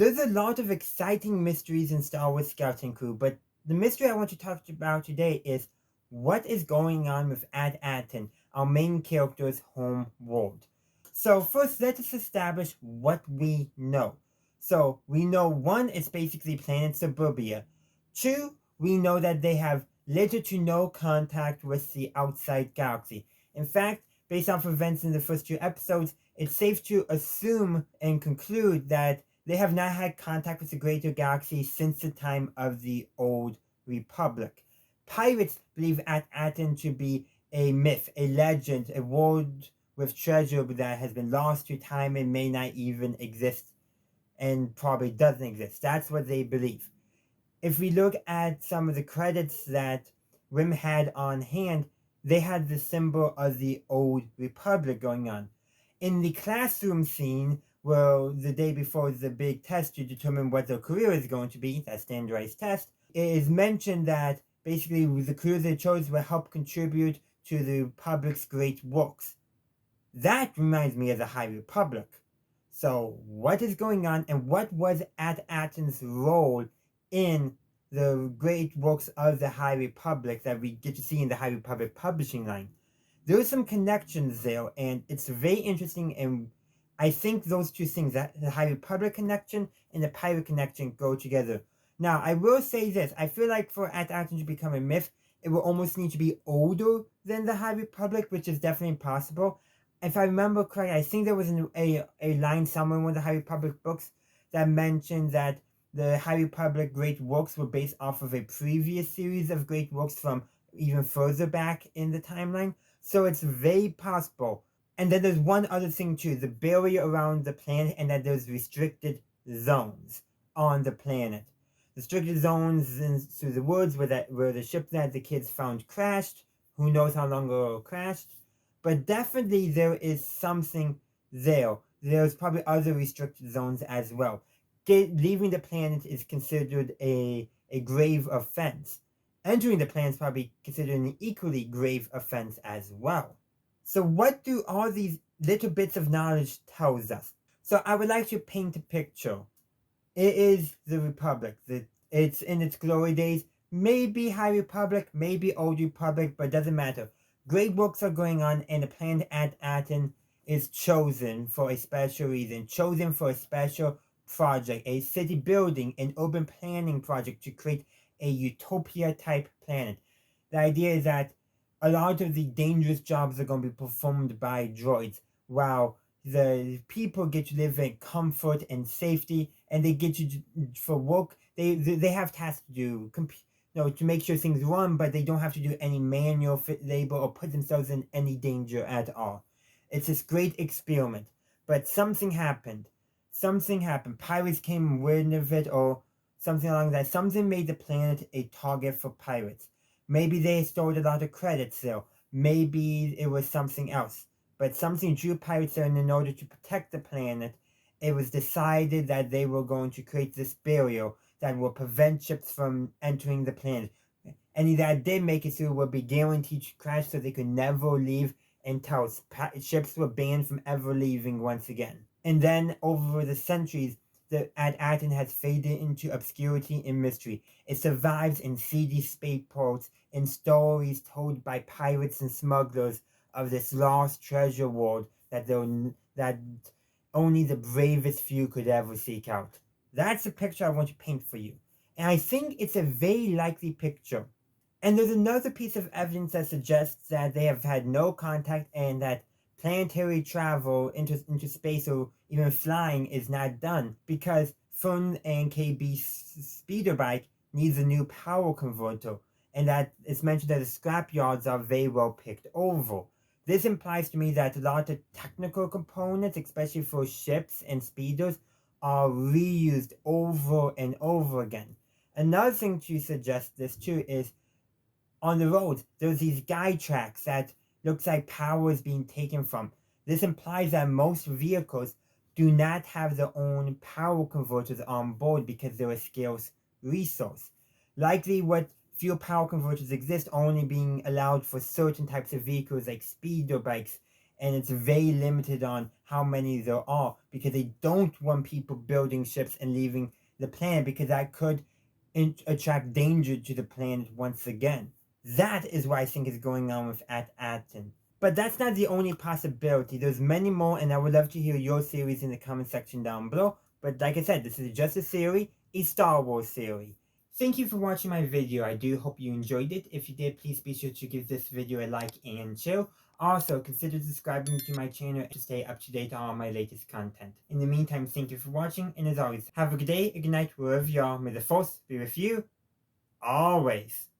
There's a lot of exciting mysteries in Star Wars Scouting Crew, but the mystery I want to talk about today is what is going on with At Attin, our main character's home world. So first, let us establish what we know. So we know one is basically planet Suburbia. Two, we know that they have little to no contact with the outside galaxy. In fact, based off events in the first two episodes, it's safe to assume and conclude that they have not had contact with the greater galaxy since the time of the Old Republic. Pirates believe At Attin to be a myth, a legend, a world with treasure that has been lost to time and may not even exist and probably doesn't exist. That's what they believe. If we look at some of the credits that Rim had on hand, they had the symbol of the Old Republic going on. In the classroom scene, well, the day before the big test to determine what their career is going to be, that standardized test, it is mentioned that basically the career they chose will help contribute to the Republic's great works. That reminds me of the High Republic. So, what is going on, and what was At Attin's role in the great works of the High Republic that we get to see in the High Republic publishing line? There are some connections there, and it's very interesting. And I think those two things, that the High Republic connection and the pirate connection, go together. Now, I will say this: I feel like for At Attin to become a myth, it will almost need to be older than the High Republic, which is definitely possible. If I remember correctly, I think there was a line somewhere in one of the High Republic books that mentioned that the High Republic great works were based off of a previous series of great works from even further back in the timeline. So it's very possible. And then there's one other thing too, the barrier around the planet, and that there's restricted zones on the planet. Restricted zones through the woods where the ship that the kids found crashed. Who knows how long ago it crashed? But definitely there is something there. There's probably other restricted zones as well. Leaving the planet is considered a grave offense. Entering the planet is probably considered an equally grave offense as well. So what do all these little bits of knowledge tells us? So I would like to paint a picture. It is the Republic. It's in its glory days. Maybe High Republic, maybe Old Republic, but it doesn't matter. Great works are going on, and the planet At Attin is chosen for a special reason, chosen for a special project, a city building, an urban planning project to create a utopia type planet. The idea is that a lot of the dangerous jobs are going to be performed by droids, while the people get to live in comfort and safety, and they get to, for work, they have tasks to do, to make sure things run, but they don't have to do any manual labor or put themselves in any danger at all. It's this great experiment. But something happened. Something happened. Pirates came rid of it, or something along that. Something made the planet a target for pirates. Maybe they stored a lot of credits there. Maybe it was something else. But something drew pirates there, and in order to protect the planet, it was decided that they were going to create this barrier that will prevent ships from entering the planet. Any that did make it through would be guaranteed to crash, so they could never leave until ships were banned from ever leaving once again. And then over the centuries, the At Attin has faded into obscurity and mystery. It survives in seedy spaceports and stories told by pirates and smugglers of this lost treasure world that only the bravest few could ever seek out. That's the picture I want to paint for you. And I think it's a very likely picture. And there's another piece of evidence that suggests that they have had no contact, and that planetary travel into space or even flying is not done, because Fern and KB's speeder bike needs a new power converter, and that it's mentioned that the scrap yards are very well picked over. This implies to me that a lot of technical components, especially for ships and speeders, are reused over and over again. Another thing to suggest this too is on the roads, there's these guide tracks that looks like power is being taken from. This implies that most vehicles do not have their own power converters on board because they're a scarce resource. Likely what few power converters exist are only being allowed for certain types of vehicles like speeder bikes and it's very limited on how many there are because they don't want people building ships and leaving the planet because that could attract danger to the planet once again. That is what I think is going on with At Attin. But that's not the only possibility. There's many more, and I would love to hear your theories in the comment section down below. But like I said, this is just a theory, a Star Wars theory. Thank you for watching my video. I do hope you enjoyed it. If you did, please be sure to give this video a like and share. Also, consider subscribing to my channel to stay up to date on all my latest content. In the meantime, thank you for watching, and as always, have a good day, a good night, wherever you are. May the Force be with you, always.